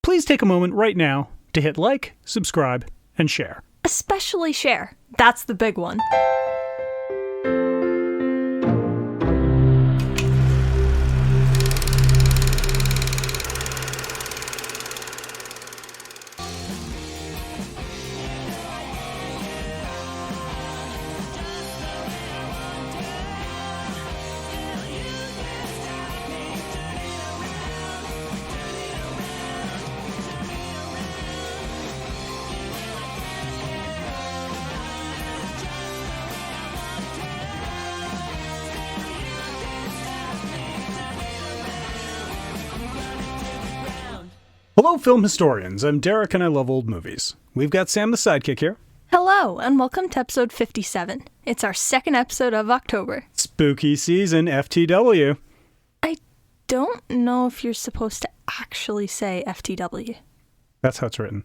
please take a moment right now to hit like, subscribe, and share. Especially share. That's the big one. Hello, film historians. I'm Derek and I love old movies. We've got Sam the sidekick here. Hello, and welcome to episode 57. It's our second episode of October. Spooky season, FTW. I don't know if you're supposed to actually say FTW. That's how it's written.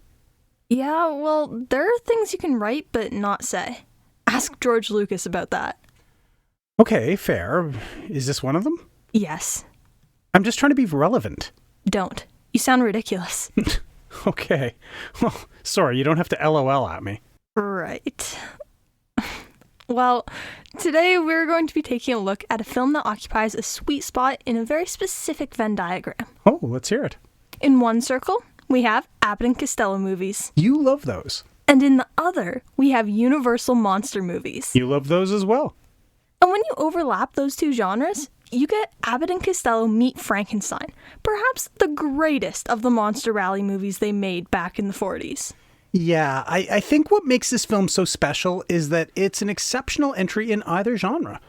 Yeah, well, there are things you can write but not say. Ask George Lucas about that. Okay, fair. Is this one of them? Yes. I'm just trying to be relevant. Don't. You sound ridiculous. Okay. Well, sorry, you don't have to LOL at me. Right. Well, today we're going to be taking a look at a film that occupies a sweet spot in a very specific Venn diagram. Oh, let's hear it. In one circle, we have Abbott and Costello movies. You love those. And in the other, we have Universal monster movies. You love those as well. And when you overlap those two genres, you get Abbott and Costello Meet Frankenstein, perhaps the greatest of the monster rally movies they made back in the 40s. Yeah, I think what makes this film so special is that it's an exceptional entry in either genre,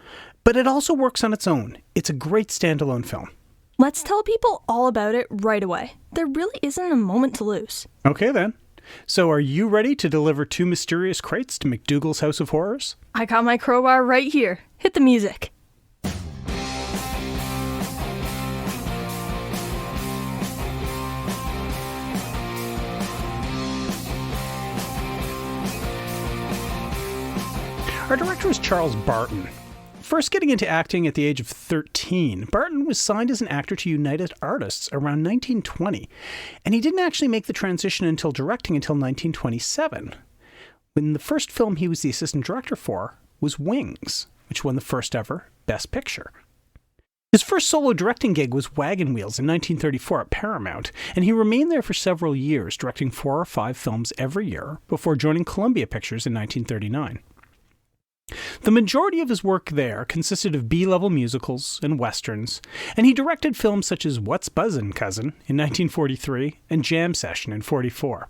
but it also works on its own. It's a great standalone film. Let's tell people all about it right away. There really isn't a moment to lose. Okay then. So are you ready to deliver two mysterious crates to McDougal's House of Horrors? I got my crowbar right here. Hit the music. Our director is Charles Barton. First getting into acting at the age of 13, Barton was signed as an actor to United Artists around 1920, and he didn't actually make the transition until directing until 1927, when the first film he was the assistant director for was Wings, which won the first ever Best Picture. His first solo directing gig was Wagon Wheels in 1934 at Paramount, and he remained there for several years, directing 4 or 5 films every year before joining Columbia Pictures in 1939. The majority of his work there consisted of B-level musicals and westerns, and he directed films such as What's Buzzin', Cousin in 1943 and Jam Session in 1944.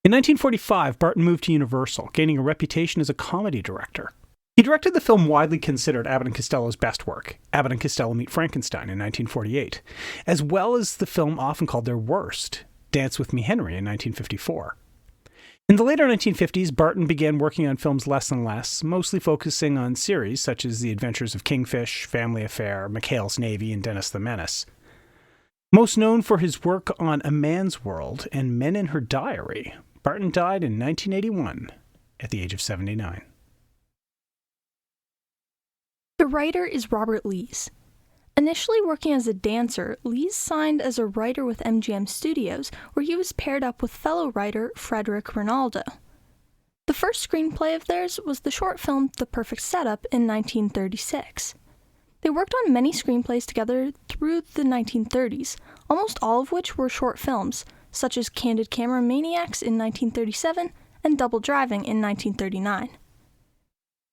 In 1945, Barton moved to Universal, gaining a reputation as a comedy director. He directed the film widely considered Abbott and Costello's best work, Abbott and Costello Meet Frankenstein in 1948, as well as the film often called their worst, Dance With Me Henry in 1954. In the later 1950s, Barton began working on films less and less, mostly focusing on series such as The Adventures of Kingfish, Family Affair, McHale's Navy, and Dennis the Menace. Most known for his work on A Man's World and Men in Her Diary, Barton died in 1981 at the age of 79. The writer is Robert Lees. Initially working as a dancer, Lees signed as a writer with MGM Studios, where he was paired up with fellow writer Frederick Rinaldo. The first screenplay of theirs was the short film The Perfect Setup in 1936. They worked on many screenplays together through the 1930s, almost all of which were short films, such as Candid Camera Maniacs in 1937 and Double Driving in 1939.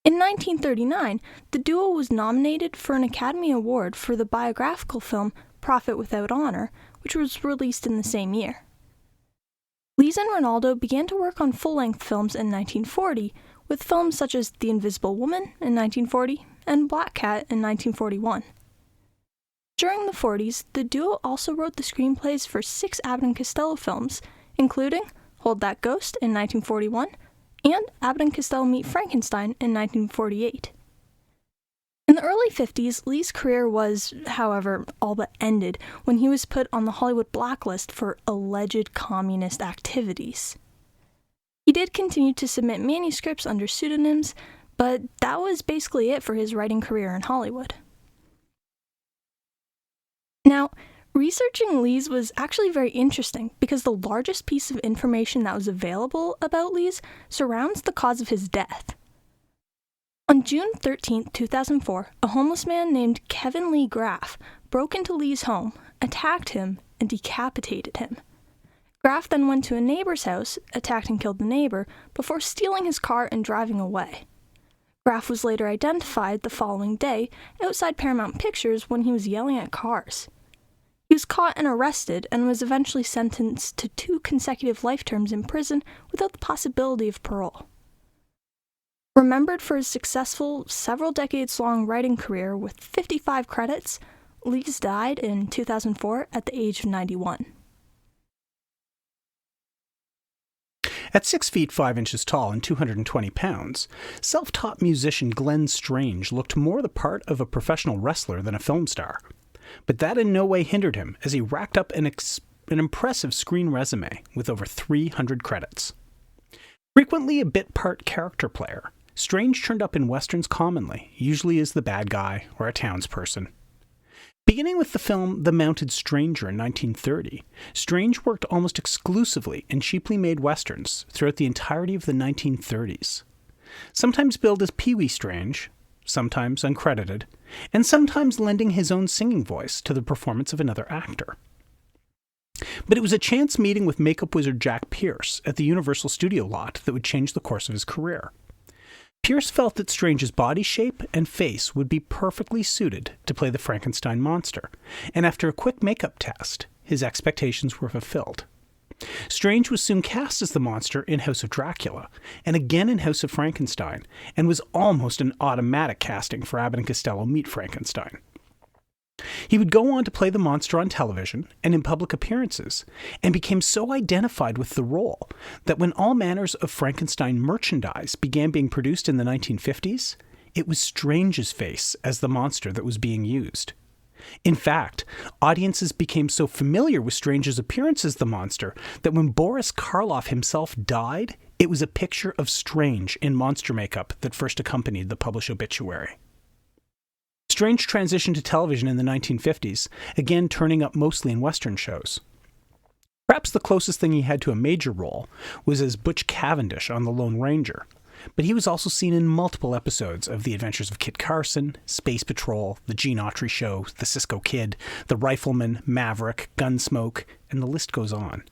In 1939, the duo was nominated for an Academy Award for the biographical film Profit Without Honor, which was released in the same year. Lees and Rinaldo began to work on full-length films in 1940, with films such as The Invisible Woman in 1940 and Black Cat in 1941. During the 40s, the duo also wrote the screenplays for 6 Abbott and Costello films, including Hold That Ghost in 1941, and Abbott and Costello Meet Frankenstein in 1948. In the early 50s, Lee's career was, however, all but ended when he was put on the Hollywood blacklist for alleged communist activities. He did continue to submit manuscripts under pseudonyms, but that was basically it for his writing career in Hollywood. Now, Researching Lees was actually very interesting because the largest piece of information that was available about Lees surrounds the cause of his death. On June 13, 2004, a homeless man named Kevin Lee Graff broke into Lee's home, attacked him, and decapitated him. Graff then went to a neighbor's house, attacked and killed the neighbor, before stealing his car and driving away. Graff was later identified the following day outside Paramount Pictures when he was yelling at cars. He was caught and arrested and was eventually sentenced to 2 consecutive life terms in prison without the possibility of parole. Remembered for his successful, several decades-long writing career with 55 credits, Lees died in 2004 at the age of 91. At 6 feet 5 inches tall and 220 pounds, self-taught musician Glenn Strange looked more the part of a professional wrestler than a film star. But that in no way hindered him, as he racked up an impressive screen resume with over 300 credits. Frequently a bit-part character player, Strange turned up in westerns commonly, usually as the bad guy or a townsperson. Beginning with the film The Mounted Stranger in 1930, Strange worked almost exclusively in cheaply made westerns throughout the entirety of the 1930s. Sometimes billed as Pee Wee Strange, sometimes uncredited, and sometimes lending his own singing voice to the performance of another actor. But it was a chance meeting with makeup wizard Jack Pierce at the Universal Studio lot that would change the course of his career. Pierce felt that Strange's body shape and face would be perfectly suited to play the Frankenstein monster, and after a quick makeup test, his expectations were fulfilled. Strange was soon cast as the monster in House of Dracula, and again in House of Frankenstein, and was almost an automatic casting for Abbott and Costello Meet Frankenstein. He would go on to play the monster on television and in public appearances, and became so identified with the role that when all manners of Frankenstein merchandise began being produced in the 1950s, it was Strange's face as the monster that was being used. In fact, audiences became so familiar with Strange's appearance as the monster that when Boris Karloff himself died, it was a picture of Strange in monster makeup that first accompanied the published obituary. Strange transitioned to television in the 1950s, again turning up mostly in Western shows. Perhaps the closest thing he had to a major role was as Butch Cavendish on The Lone Ranger, but he was also seen in multiple episodes of The Adventures of Kit Carson, Space Patrol, The Gene Autry Show, The Cisco Kid, The Rifleman, Maverick, Gunsmoke, and the list goes on.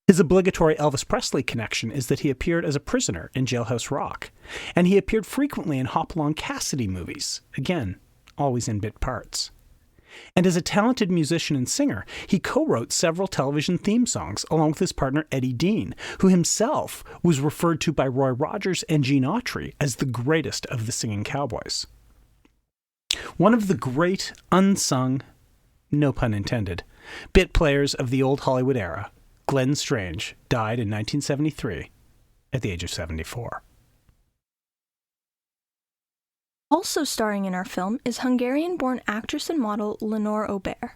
His obligatory Elvis Presley connection is that he appeared as a prisoner in Jailhouse Rock, and he appeared frequently in Hopalong Cassidy movies, again, always in bit parts. And as a talented musician and singer, he co-wrote several television theme songs along with his partner Eddie Dean, who himself was referred to by Roy Rogers and Gene Autry as the greatest of the singing cowboys. One of the great unsung, no pun intended, bit players of the old Hollywood era, Glenn Strange, died in 1973 at the age of 74. Also starring in our film is Hungarian-born actress and model Lenore Aubert.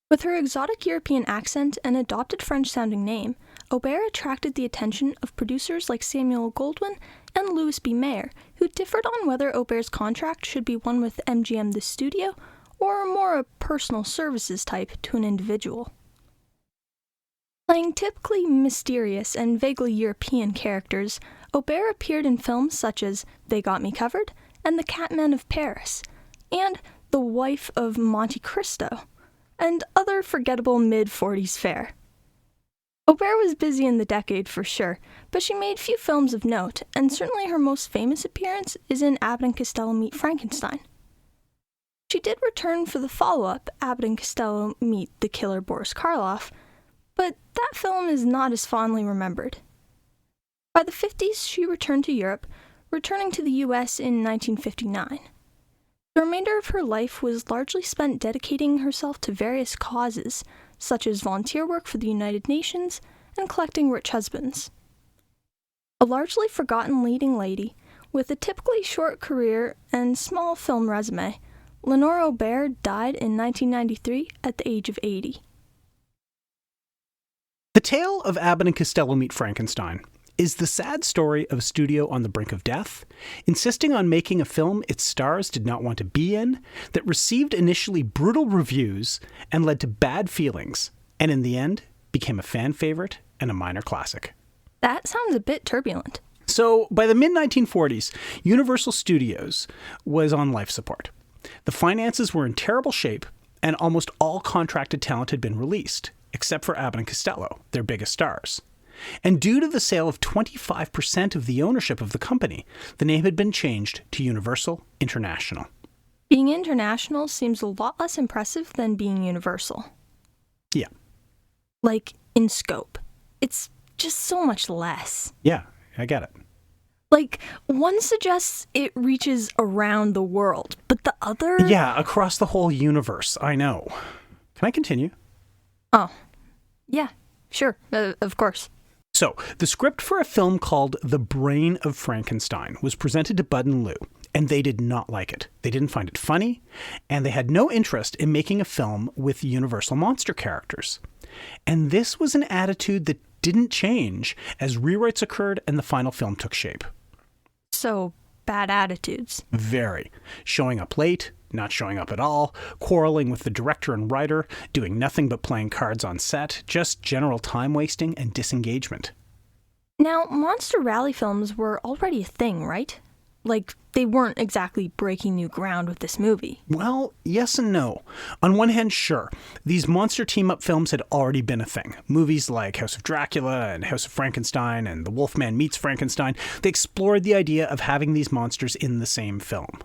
With her exotic European accent and adopted French-sounding name, Aubert attracted the attention of producers like Samuel Goldwyn and Louis B. Mayer, who differed on whether Aubert's contract should be one with MGM the studio or more a personal services type to an individual. Playing typically mysterious and vaguely European characters, Aubert appeared in films such as They Got Me Covered and The Catman of Paris, and The Wife of Monte Cristo, and other forgettable mid-40s fare. Aubert was busy in the decade for sure, but she made few films of note, and certainly her most famous appearance is in Abbott and Costello Meet Frankenstein. She did return for the follow-up, Abbott and Costello Meet the Killer Boris Karloff, but that film is not as fondly remembered. By the 50s, she returned to Europe, returning to the US in 1959. The remainder of her life was largely spent dedicating herself to various causes, such as volunteer work for the United Nations and collecting rich husbands. A largely forgotten leading lady, with a typically short career and small film resume, Lenore Aubert died in 1993 at the age of 80. The tale of Abbott and Costello Meet Frankenstein is the sad story of a studio on the brink of death, insisting on making a film its stars did not want to be in, that received initially brutal reviews and led to bad feelings, and in the end became a fan favorite and a minor classic. That sounds a bit turbulent. So, by the mid-1940s, Universal Studios was on life support. The finances were in terrible shape, and almost all contracted talent had been released, except for Abbott and Costello, their biggest stars. And due to the sale of 25% of the ownership of the company, the name had been changed to Universal International. Being international seems a lot less impressive than being universal. Yeah. Like, in scope. It's just so much less. Yeah, I get it. Like, one suggests it reaches around the world, but the other... Yeah, across the whole universe, I know. Can I continue? Oh. Yeah, sure, of course. So, the script for a film called The Brain of Frankenstein was presented to Bud and Lou, and they did not like it. They didn't find it funny, and they had no interest in making a film with Universal monster characters. And this was an attitude that didn't change as rewrites occurred and the final film took shape. So, bad attitudes. Very. Showing up late, not showing up at all, quarreling with the director and writer, doing nothing but playing cards on set, just general time wasting and disengagement. Now, monster rally films were already a thing, right? Like, they weren't exactly breaking new ground with this movie. Well, yes and no. On one hand, sure, these monster team-up films had already been a thing. Movies like House of Dracula and House of Frankenstein and The Wolfman Meets Frankenstein, they explored the idea of having these monsters in the same film.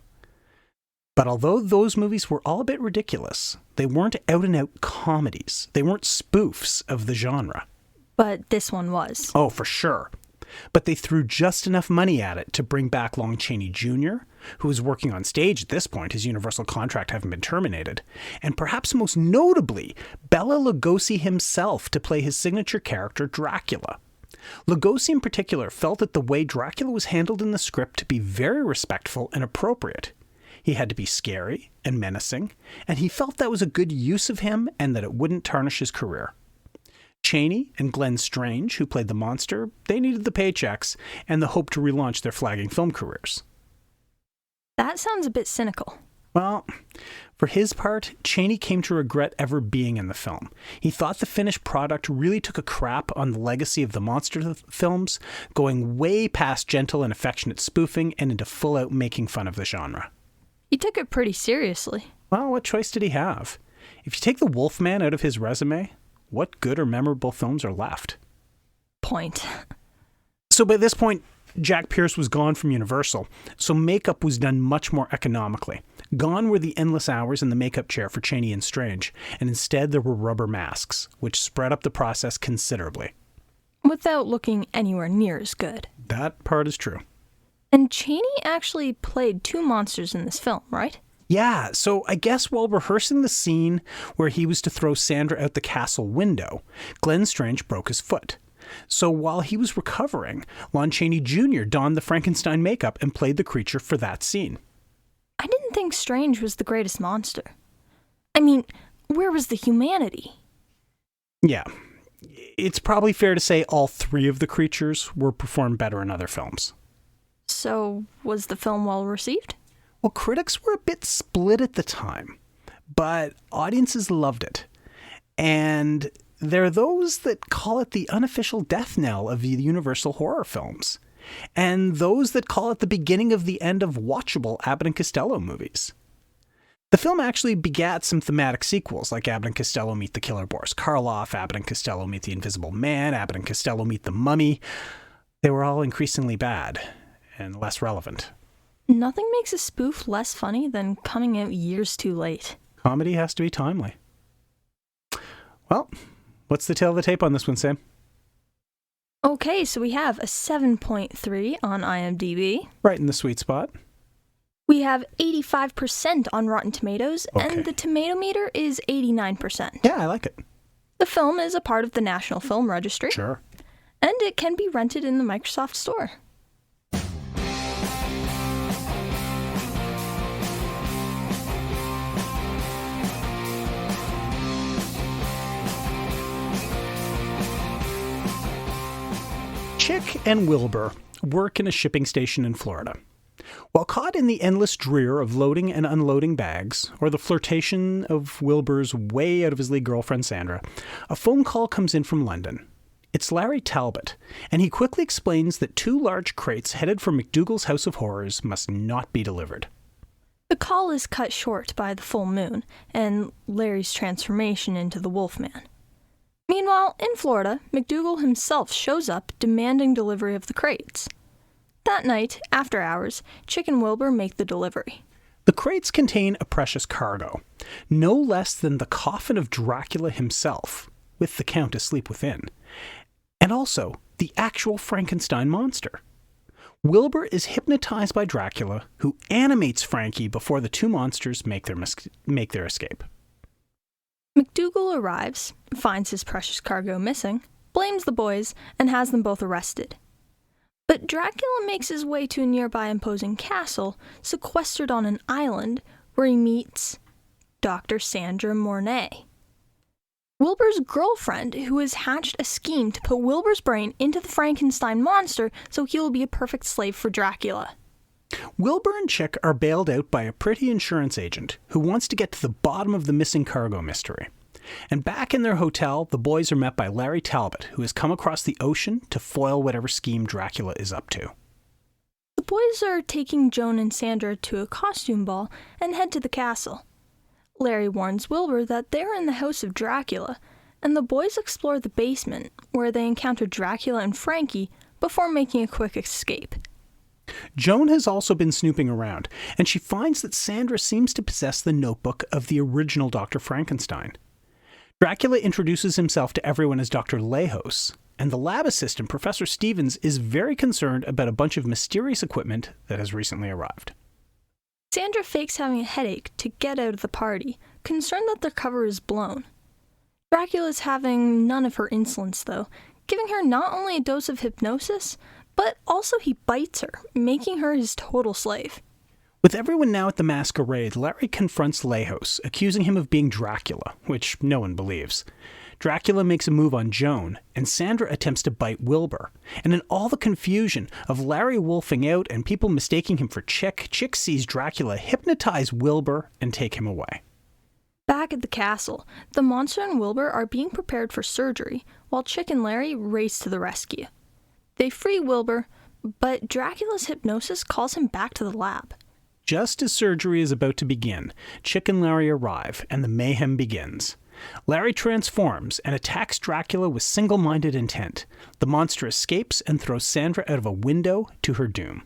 But although those movies were all a bit ridiculous, they weren't out-and-out comedies. They weren't spoofs of the genre. But this one was. Oh, for sure. But they threw just enough money at it to bring back Lon Chaney Jr., who was working on stage at this point, his Universal contract having been terminated, and perhaps most notably, Bela Lugosi himself to play his signature character, Dracula. Lugosi in particular felt that the way Dracula was handled in the script to be very respectful and appropriate. He had to be scary and menacing, and he felt that was a good use of him and that it wouldn't tarnish his career. Chaney and Glenn Strange, who played the monster, they needed the paychecks and the hope to relaunch their flagging film careers. That sounds a bit cynical. Well, for his part, Chaney came to regret ever being in the film. He thought the finished product really took a crap on the legacy of the monster films, going way past gentle and affectionate spoofing and into full-out making fun of the genre. He took it pretty seriously. Well, what choice did he have? If you take the Wolfman out of his resume, what good or memorable films are left? Point. So by this point, Jack Pierce was gone from Universal, so makeup was done much more economically. Gone were the endless hours in the makeup chair for Chaney and Strange, and instead there were rubber masks, which spread up the process considerably. Without looking anywhere near as good. That part is true. And Chaney actually played two monsters in this film, right? Yeah, so I guess while rehearsing the scene where he was to throw Sandra out the castle window, Glenn Strange broke his foot. So while he was recovering, Lon Chaney Jr. donned the Frankenstein makeup and played the creature for that scene. I didn't think Strange was the greatest monster. I mean, where was the humanity? Yeah, it's probably fair to say all three of the creatures were performed better in other films. So, was the film well received? Well, critics were a bit split at the time, but audiences loved it. And there are those that call it the unofficial death knell of the Universal horror films, and those that call it the beginning of the end of watchable Abbott and Costello movies. The film actually begat some thematic sequels, like Abbott and Costello Meet the Killer Boris Karloff, Abbott and Costello Meet the Invisible Man, Abbott and Costello Meet the Mummy. They were all increasingly bad and less relevant. Nothing makes a spoof less funny than coming out years too late. Comedy has to be timely. Well, what's the tail of the tape on this one, Sam? Okay, so we have a 7.3 on IMDb. Right in the sweet spot. We have 85% on Rotten Tomatoes, Okay. and the tomato meter is 89%. Yeah, I like it. The film is a part of the National Film Registry. Sure. And it can be rented in the Microsoft Store. Chick and Wilbur work in a shipping station in Florida. While caught in the endless drear of loading and unloading bags, or the flirtation of Wilbur's way out of his league girlfriend Sandra, a phone call comes in from London. It's Larry Talbot, and he quickly explains that 2 large crates headed for McDougal's House of Horrors must not be delivered. The call is cut short by the full moon and Larry's transformation into the Wolfman. Meanwhile, in Florida, McDougal himself shows up demanding delivery of the crates. That night, after hours, Chick and Wilbur make the delivery. The crates contain a precious cargo, no less than the coffin of Dracula himself, with the Count asleep within, and also the actual Frankenstein monster. Wilbur is hypnotized by Dracula, who animates Frankie before the 2 monsters make their escape. McDougal arrives, finds his precious cargo missing, blames the boys, and has them both arrested. But Dracula makes his way to a nearby imposing castle, sequestered on an island, where he meets Dr. Sandra Mornay, Wilbur's girlfriend, who has hatched a scheme to put Wilbur's brain into the Frankenstein monster so he will be a perfect slave for Dracula. Wilbur and Chick are bailed out by a pretty insurance agent who wants to get to the bottom of the missing cargo mystery. And back in their hotel, the boys are met by Larry Talbot, who has come across the ocean to foil whatever scheme Dracula is up to. The boys are taking Joan and Sandra to a costume ball and head to the castle. Larry warns Wilbur that they're in the house of Dracula, and the boys explore the basement, where they encounter Dracula and Frankie before making a quick escape. Joan has also been snooping around, and she finds that Sandra seems to possess the notebook of the original Dr. Frankenstein. Dracula introduces himself to everyone as Dr. Lejos, and the lab assistant, Professor Stevens, is very concerned about a bunch of mysterious equipment that has recently arrived. Sandra fakes having a headache to get out of the party, concerned that their cover is blown. Dracula is having none of her insolence, though, giving her not only a dose of hypnosis, but also he bites her, making her his total slave. With everyone now at the masquerade, Larry confronts Lejos, accusing him of being Dracula, which no one believes. Dracula makes a move on Joan, and Sandra attempts to bite Wilbur. And in all the confusion of Larry wolfing out and people mistaking him for Chick, Chick sees Dracula hypnotize Wilbur and take him away. Back at the castle, the monster and Wilbur are being prepared for surgery, while Chick and Larry race to the rescue. They free Wilbur, but Dracula's hypnosis calls him back to the lab. Just as surgery is about to begin, Chick and Larry arrive, and the mayhem begins. Larry transforms and attacks Dracula with single-minded intent. The monster escapes and throws Sandra out of a window to her doom.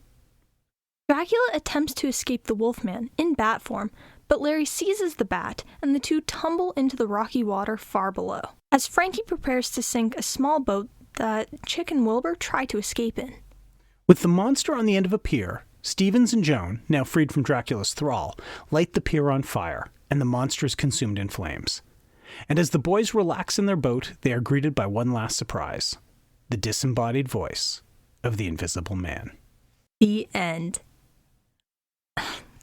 Dracula attempts to escape the Wolfman in bat form, but Larry seizes the bat, and the two tumble into the rocky water far below, as Frankie prepares to sink a small boat that Chick and Wilbur try to escape in. With the monster on the end of a pier, Stevens and Joan, now freed from Dracula's thrall, light the pier on fire, and the monster is consumed in flames. And as the boys relax in their boat, they are greeted by one last surprise: the disembodied voice of the Invisible Man. The end.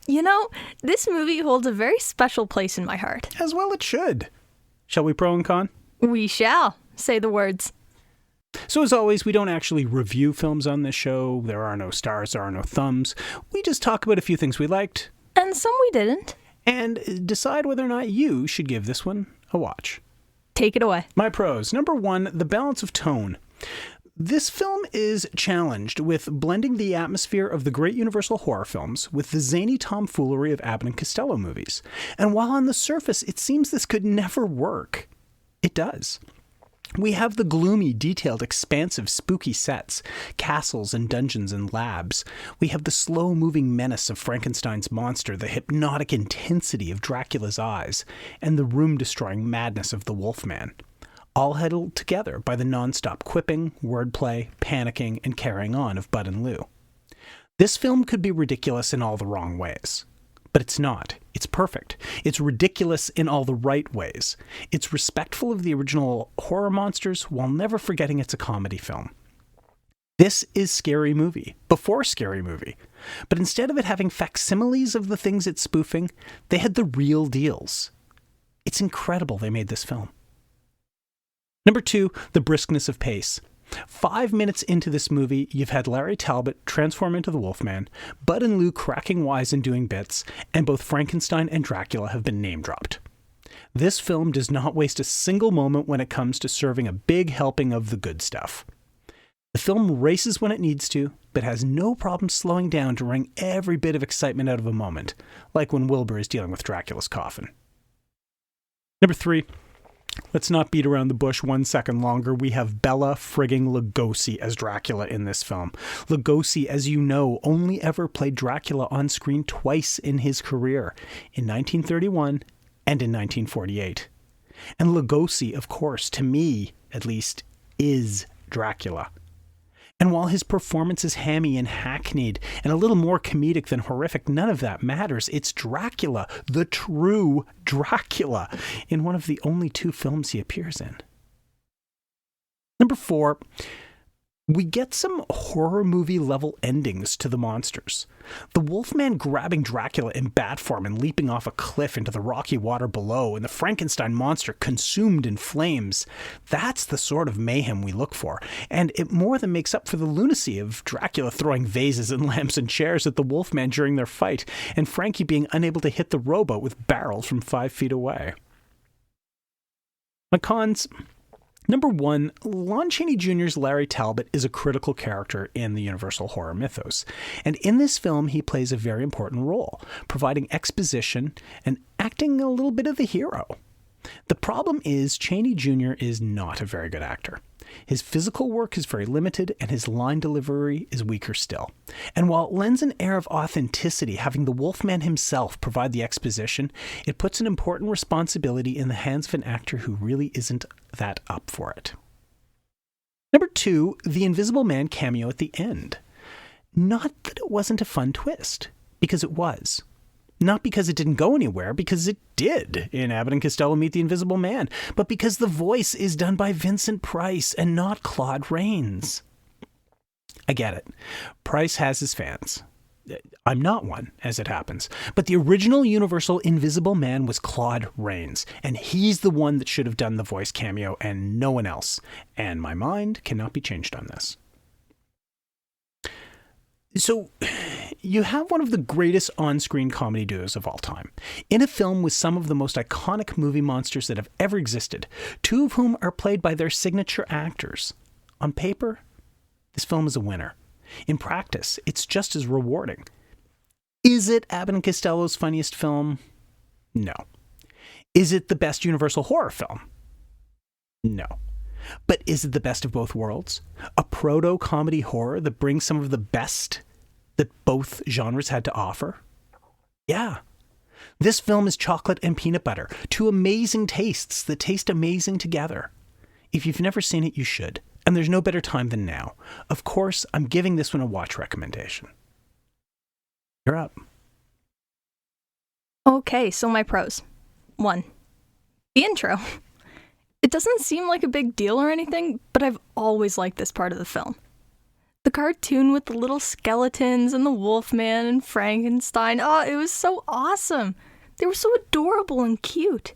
You know, this movie holds a very special place in my heart. As well it should. Shall we pro and con? We shall. Say the words. So as always, we don't actually review films on this show. There are no stars, there are no thumbs. We just talk about a few things we liked. And some we didn't. And decide whether or not you should give this one a watch. Take it away. My pros. Number 1, the balance of tone. This film is challenged with blending the atmosphere of the great Universal horror films with the zany tomfoolery of Abbott and Costello movies. And while on the surface it seems this could never work, it does. We have the gloomy, detailed, expansive, spooky sets, castles and dungeons and labs. We have the slow-moving menace of Frankenstein's monster, the hypnotic intensity of Dracula's eyes, and the room-destroying madness of the Wolfman, all held together by the non-stop quipping, wordplay, panicking, and carrying on of Bud and Lou. This film could be ridiculous in all the wrong ways. But it's not. It's perfect. It's ridiculous in all the right ways. It's respectful of the original horror monsters while never forgetting it's a comedy film. This is Scary Movie, before Scary Movie. But instead of it having facsimiles of the things it's spoofing, they had the real deals. It's incredible they made this film. Number 2, the briskness of pace. 5 minutes into this movie, you've had Larry Talbot transform into the Wolfman, Bud and Lou cracking wise and doing bits, and both Frankenstein and Dracula have been name-dropped. This film does not waste a single moment when it comes to serving a big helping of the good stuff. The film races when it needs to, but has no problem slowing down to wring every bit of excitement out of a moment, like when Wilbur is dealing with Dracula's coffin. Number 3. Let's not beat around the bush 1 second longer. We have Bela frigging Lugosi as Dracula in this film. Lugosi, as you know, only ever played Dracula on screen twice in his career, in 1931 and in 1948. And Lugosi, of course, to me, at least, is Dracula. And while his performance is hammy and hackneyed and a little more comedic than horrific, none of that matters. It's Dracula, the true Dracula, in one of the only 2 films he appears in. Number 4, we get some horror movie level endings to the monsters. The Wolfman grabbing Dracula in bat form and leaping off a cliff into the rocky water below, and the Frankenstein monster consumed in flames. That's the sort of mayhem we look for, and it more than makes up for the lunacy of Dracula throwing vases and lamps and chairs at the Wolfman during their fight, and Frankie being unable to hit the rowboat with barrels from 5 feet away. My cons. Number 1, Lon Chaney Jr.'s Larry Talbot is a critical character in the Universal horror mythos, and in this film he plays a very important role, providing exposition and acting a little bit of the hero. The problem is Chaney Jr. is not a very good actor. His physical work is very limited, and his line delivery is weaker still. And while it lends an air of authenticity, having the Wolfman himself provide the exposition, it puts an important responsibility in the hands of an actor who really isn't that up for it. Number 2, the Invisible Man cameo at the end. Not that it wasn't a fun twist, because it was. Not because it didn't go anywhere, because it did in Abbott and Costello Meet the Invisible Man, but because the voice is done by Vincent Price and not Claude Rains. I get it. Price has his fans. I'm not one, as it happens. But the original Universal Invisible Man was Claude Rains, and he's the one that should have done the voice cameo and no one else. And my mind cannot be changed on this. So, you have one of the greatest on-screen comedy duos of all time, in a film with some of the most iconic movie monsters that have ever existed, 2 of whom are played by their signature actors. On paper, this film is a winner. In practice, it's just as rewarding. Is it Abbott and Costello's funniest film? No. Is it the best Universal horror film? No. But is it the best of both worlds? A proto-comedy horror that brings some of the best that both genres had to offer? Yeah. This film is chocolate and peanut butter, 2 amazing tastes that taste amazing together. If you've never seen it, you should. And there's no better time than now. Of course, I'm giving this one a watch recommendation. You're up. Okay, so my pros. 1. The intro. It doesn't seem like a big deal or anything, but I've always liked this part of the film. The cartoon with the little skeletons and the Wolfman and Frankenstein, it was so awesome. They were so adorable and cute.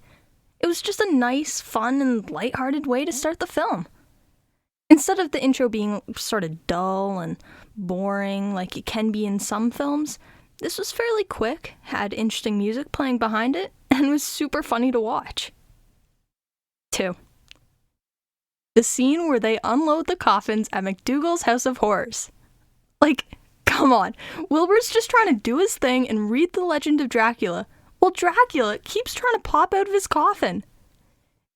It was just a nice, fun, and lighthearted way to start the film. Instead of the intro being sort of dull and boring like it can be in some films, this was fairly quick, had interesting music playing behind it, and was super funny to watch. 2. The scene where they unload the coffins at McDougal's House of Horrors. Like, come on, Wilbur's just trying to do his thing and read the legend of Dracula, while Dracula keeps trying to pop out of his coffin.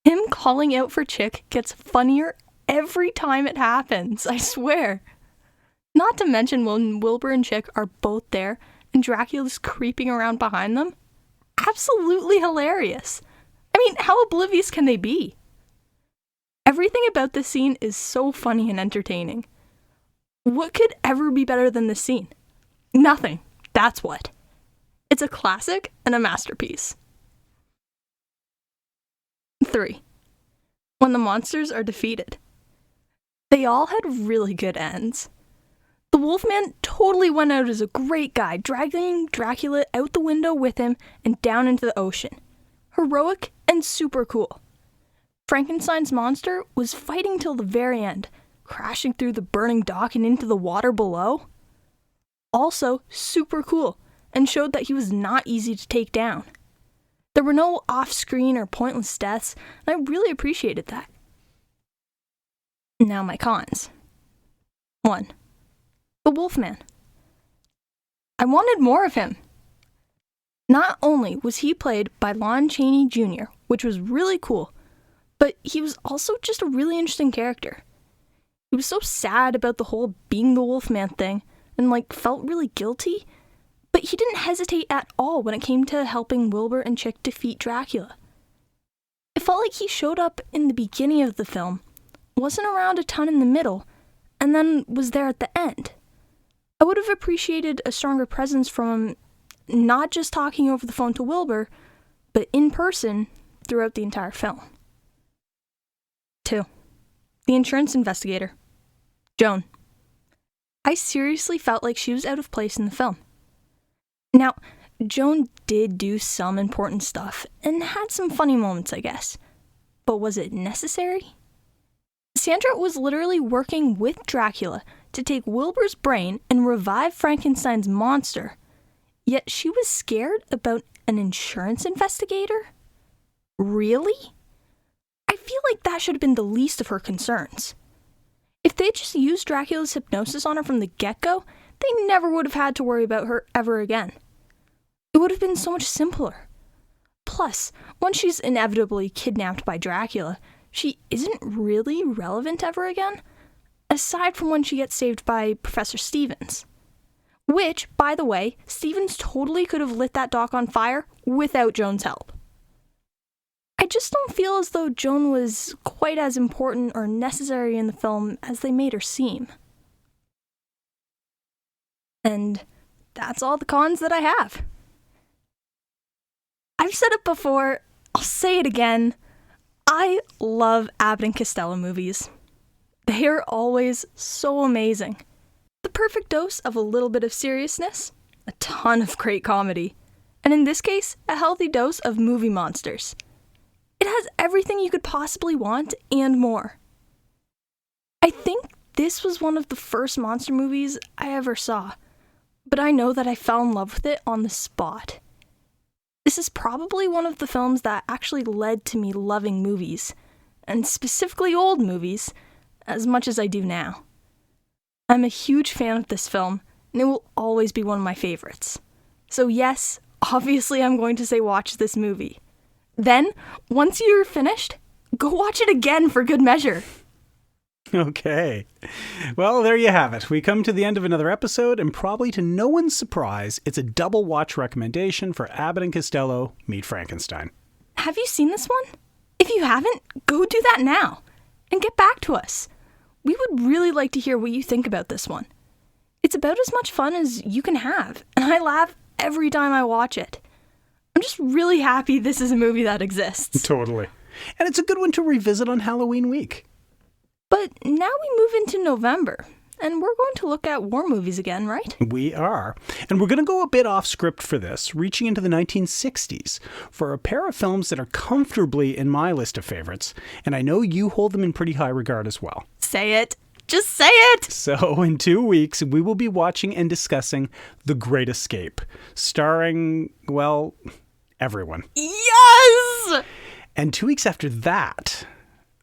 Him calling out for Chick gets funnier every time it happens, I swear. Not to mention when Wilbur and Chick are both there and Dracula's creeping around behind them. Absolutely hilarious. I mean, how oblivious can they be? Everything about this scene is so funny and entertaining. What could ever be better than this scene? Nothing. That's what. It's a classic and a masterpiece. 3. When the monsters are defeated. They all had really good ends. The Wolfman totally went out as a great guy, dragging Dracula out the window with him and down into the ocean. Heroic and super cool. Frankenstein's monster was fighting till the very end, crashing through the burning dock and into the water below. Also, super cool, and showed that he was not easy to take down. There were no off-screen or pointless deaths, and I really appreciated that. Now my cons. 1. The Wolfman. I wanted more of him. Not only was he played by Lon Chaney Jr., which was really cool, but he was also just a really interesting character. He was so sad about the whole being the Wolfman thing, and felt really guilty, but he didn't hesitate at all when it came to helping Wilbur and Chick defeat Dracula. It felt like he showed up in the beginning of the film, wasn't around a ton in the middle, and then was there at the end. I would have appreciated a stronger presence from him, not just talking over the phone to Wilbur, but in person throughout the entire film. 2. The insurance investigator, Joan. I seriously felt like she was out of place in the film. Now, Joan did do some important stuff and had some funny moments, I guess. But was it necessary? Sandra was literally working with Dracula to take Wilbur's brain and revive Frankenstein's monster, yet she was scared about an insurance investigator? Really? I feel like that should have been the least of her concerns. If they just used Dracula's hypnosis on her from the get-go, they never would have had to worry about her ever again. It would have been so much simpler. Plus, once she's inevitably kidnapped by Dracula, she isn't really relevant ever again, aside from when she gets saved by Professor Stevens. Which, by the way, Stevens totally could have lit that dock on fire without Joan's help. I just don't feel as though Joan was quite as important or necessary in the film as they made her seem. And that's all the cons that I have. I've said it before, I'll say it again. I love Abbott and Costello movies. They are always so amazing. The perfect dose of a little bit of seriousness, a ton of great comedy, and in this case, a healthy dose of movie monsters. It has everything you could possibly want and more. I think this was one of the first monster movies I ever saw, but I know that I fell in love with it on the spot. This is probably one of the films that actually led to me loving movies, and specifically old movies, as much as I do now. I'm a huge fan of this film, and it will always be one of my favorites. So yes, obviously I'm going to say watch this movie. Then, once you're finished, go watch it again for good measure. Okay. Well, there you have it. We come to the end of another episode, and probably to no one's surprise, it's a double watch recommendation for Abbott and Costello Meet Frankenstein. Have you seen this one? If you haven't, go do that now, and get back to us. We would really like to hear what you think about this one. It's about as much fun as you can have, and I laugh every time I watch it. I'm just really happy this is a movie that exists. Totally. And it's a good one to revisit on Halloween week. But now we move into November, and we're going to look at war movies again, right? We are. And we're going to go a bit off script for this, reaching into the 1960s, for a pair of films that are comfortably in my list of favorites, and I know you hold them in pretty high regard as well. Say it. Just say it! So, in 2 weeks, we will be watching and discussing The Great Escape, starring, well, everyone. Yes! And 2 weeks after that,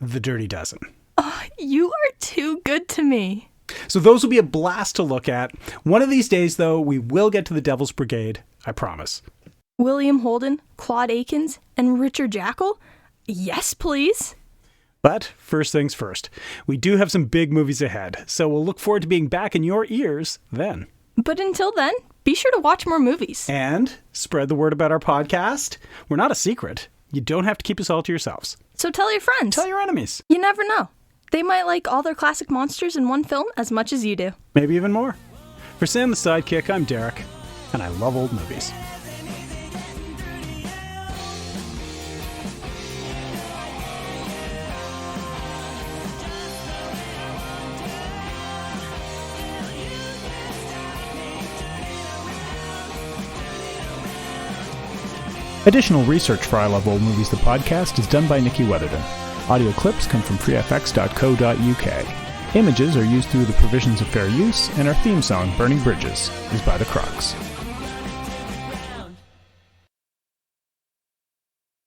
The Dirty Dozen. Oh, you are too good to me. So those will be a blast to look at. One of these days, though, we will get to The Devil's Brigade, I promise. William Holden, Claude Akins, and Richard Jackal? Yes, please. But first things first, we do have some big movies ahead, so we'll look forward to being back in your ears then. But until then, be sure to watch more movies. And spread the word about our podcast. We're not a secret. You don't have to keep us all to yourselves. So tell your friends. Tell your enemies. You never know. They might like all their classic monsters in one film as much as you do. Maybe even more. For Sam the Sidekick, I'm Derek, and I love old movies. Additional research for I Love Old Movies, the podcast, is done by Nikki Weatherden. Audio clips come from freefx.co.uk. Images are used through the provisions of fair use, and our theme song, Burning Bridges, is by The Crocs.